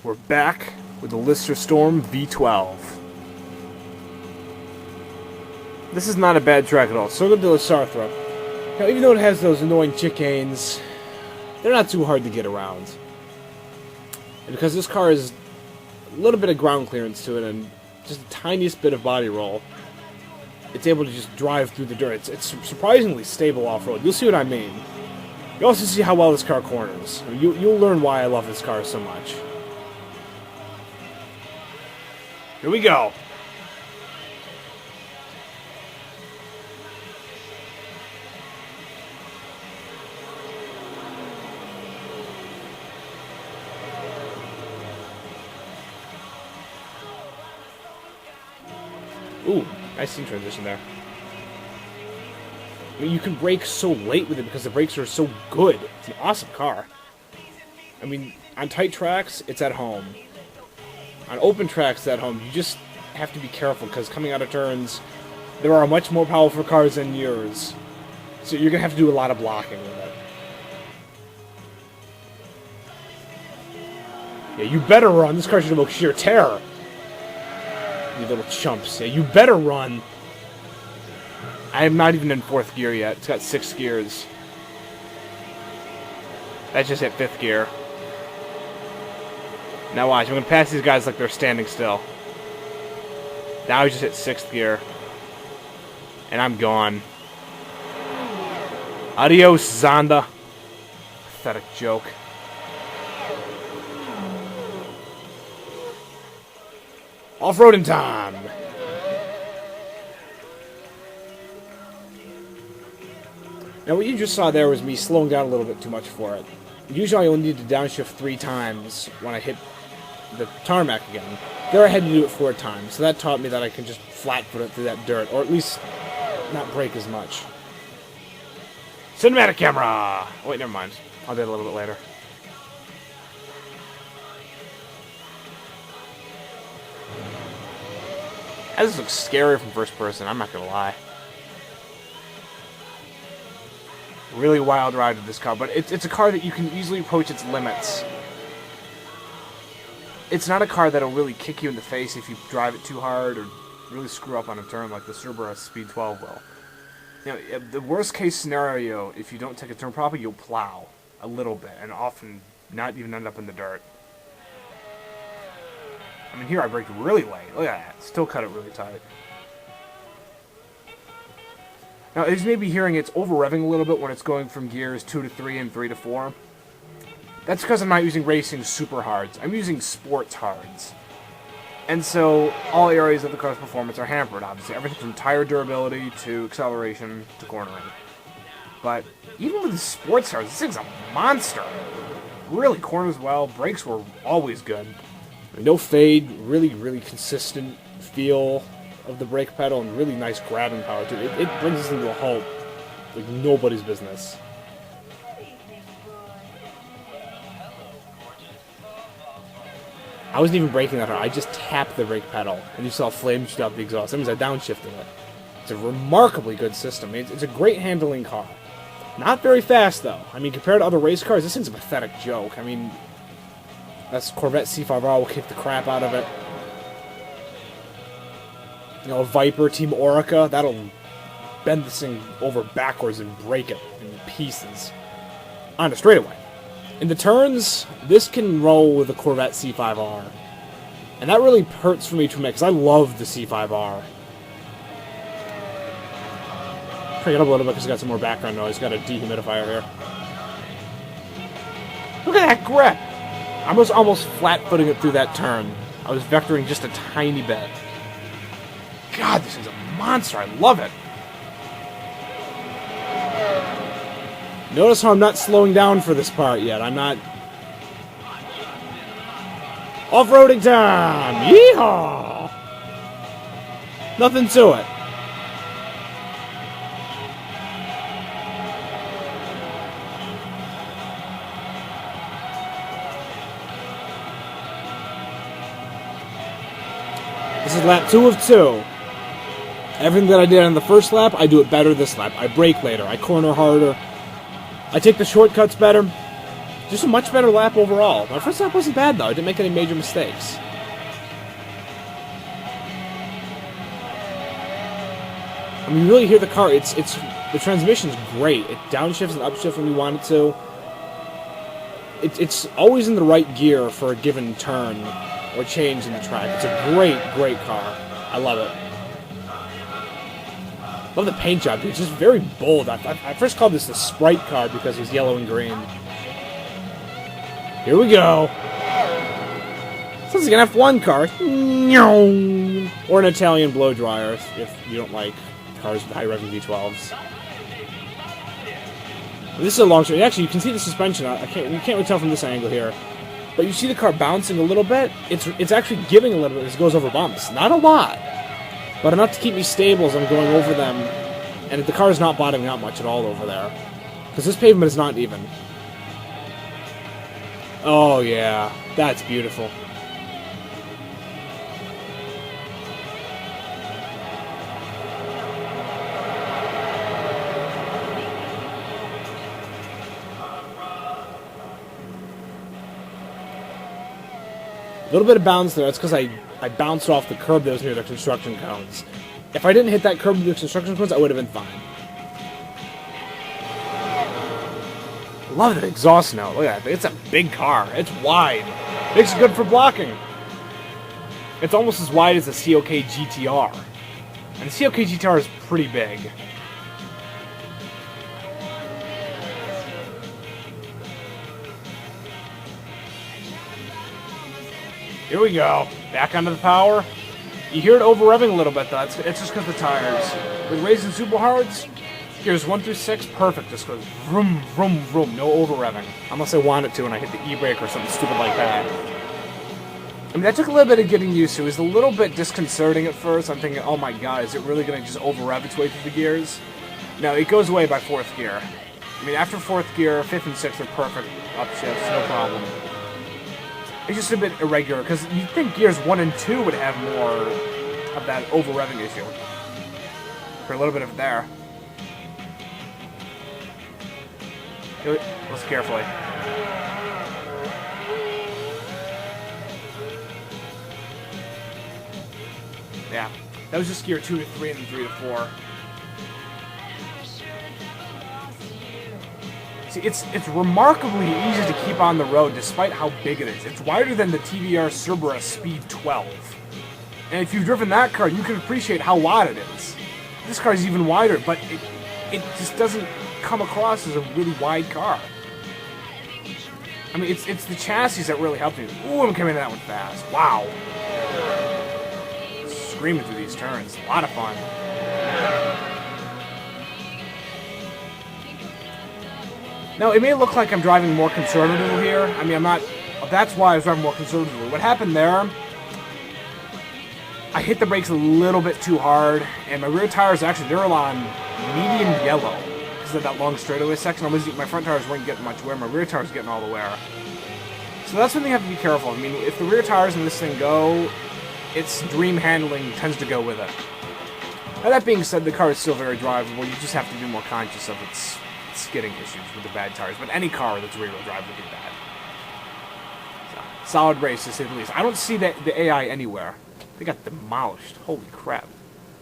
We're back with the Lister Storm V12. This is not a bad track at all. Circuit de la Sarthre. Now, even though it has those annoying chicanes, they're not too hard to get around. And because this car has a little bit of ground clearance to it and just the tiniest bit of body roll, it's able to just drive through the dirt. It's surprisingly stable off-road. You'll see what I mean. You also see how well this car corners. You'll learn why I love this car so much. Here we go. Ooh, nice scene transition there. I mean, you can brake so late with it because the brakes are so good. It's an awesome car. I mean, on tight tracks, it's at home. On open tracks at home, you just have to be careful because coming out of turns, there are much more powerful cars than yours. So you're going to have to do a lot of blocking with it. Yeah, you better run. This car should evoke sheer terror. You little chumps. Yeah, you better run. I am not even in 4th gear yet. It's got 6 gears. That just hit 5th gear. Now watch, I'm going to pass these guys like they're standing still. Now I just hit 6th gear. And I'm gone. Adios, Zonda. Pathetic joke. Off-roading time! Now what you just saw there was me slowing down a little bit too much for it. Usually I only need to downshift 3 times when I hit the tarmac again. There I had to do it 4 times, so that taught me that I can just flat-foot it through that dirt, or at least not brake as much. Cinematic camera! Oh, wait, never mind. I'll do it a little bit later. This looks scarier from first person, I'm not gonna lie. Really wild ride with this car, but it's a car that you can easily approach its limits. It's not a car that'll really kick you in the face if you drive it too hard or really screw up on a turn like the Sarthre V12 will. You know, the worst case scenario, if you don't take a turn properly, you'll plow a little bit and often not even end up in the dirt. I mean, here I braked really late. Look at that. Still cut it really tight. Now, as you may be hearing, it's over-revving a little bit when it's going from gears 2 to 3 and 3 to 4. That's because I'm not using racing super hards. I'm using sports hards. And so, all areas of the car's performance are hampered, obviously. Everything from tire durability to acceleration to cornering. But even with the sports hards, this thing's a monster. Really corners well. Brakes were always good. No fade, really, really consistent feel of the brake pedal, and really nice grabbing power too. It brings us into a halt like nobody's business. I wasn't even braking that hard. I just tapped the brake pedal, and you saw flames shoot out the exhaust. That means I downshifted it. It's a remarkably good system. It's a great handling car. Not very fast, though. I mean, compared to other race cars, this thing's a pathetic joke. I mean, that's Corvette C5R will kick the crap out of it. You know, a Viper, Team Orica, that'll bend this thing over backwards and break it in pieces. On a straightaway. In the turns, this can roll with the Corvette C5R. And that really hurts for me to make, because I love the C5R. Crank it up a little bit because it's got some more background noise. Got a dehumidifier here. Look at that grip! I was almost flat-footing it through that turn. I was vectoring just a tiny bit. God, this is a monster. I love it. Notice how I'm not slowing down for this part yet. I'm not... Off-roading time! Yeehaw! Nothing to it. This is lap 2 of 2. Everything that I did on the first lap, I do it better this lap. I brake later. I corner harder. I take the shortcuts better. Just a much better lap overall. My first lap wasn't bad, though. I didn't make any major mistakes. I mean, you really hear the car. The transmission's great. It downshifts and upshifts when you want it to. It's always in the right gear for a given turn or change in the track. It's a great car. I love it. Love the paint job, dude. It's just very bold. I first called this the Sprite car because it was yellow and green. Here we go. Sounds like an F1 car. Or an Italian blow dryer if you don't like cars with high revving V12s. This is a long shot. Actually, you can see the suspension. You can't really tell from this angle here, but you see the car bouncing a little bit. It's actually giving a little bit as it goes over bumps. Not a lot, but enough to keep me stable as I'm going over them. And the car is not bottoming out much at all over there, because this pavement is not even. Oh yeah, that's beautiful. A little bit of bounce there. That's because I bounced off the curb that was near the construction cones. If I didn't hit that curb near the construction cones, I would have been fine. Love that exhaust note. Look at that. It's a big car. It's wide. Makes it good for blocking. It's almost as wide as a COK GTR. And the COK GTR is pretty big. Here we go. Back onto the power. You hear it over-revving a little bit, though. It's just because of the tires. With raising super hards, gears 1 through 6, perfect. Just goes vroom, vroom, vroom. No over-revving. Unless I want it to and I hit the e-brake or something stupid like that. I mean, that took a little bit of getting used to. It was a little bit disconcerting at first. I'm thinking, oh my god, is it really going to just over-rev its way through the gears? No, it goes away by 4th gear. I mean, after 4th gear, 5th and 6th are perfect upshifts, no problem. It's just a bit irregular, because you'd think gears 1 and 2 would have more of that over-revving issue. For a little bit of it there. Let's carefully. Yeah, that was just gear 2 to 3 and then 3 to 4. See, it's remarkably easy to keep on the road despite how big it is. It's wider than the TVR Cerberus Speed 12. And if you've driven that car, you can appreciate how wide it is. This car is even wider, but it just doesn't come across as a really wide car. I mean, it's the chassis that really helped me. Ooh, I'm coming into that one fast. Wow. Screaming through these turns. A lot of fun. Now, it may look like I'm driving more conservatively here. I mean, I'm not... That's why I was driving more conservatively. What happened there, I hit the brakes a little bit too hard, and my rear tires, actually, they're on medium yellow because of that long straightaway section. My front tires weren't getting much wear. My rear tires were getting all the wear. So that's something you have to be careful. I mean, if the rear tires in this thing go, its dream handling tends to go with it. Now, that being said, the car is still very drivable. You just have to be more conscious of its skidding issues with the bad tires, but any car that's rear-wheel drive would be bad. So, solid race, to say the least. I don't see the AI anywhere. They got demolished. Holy crap.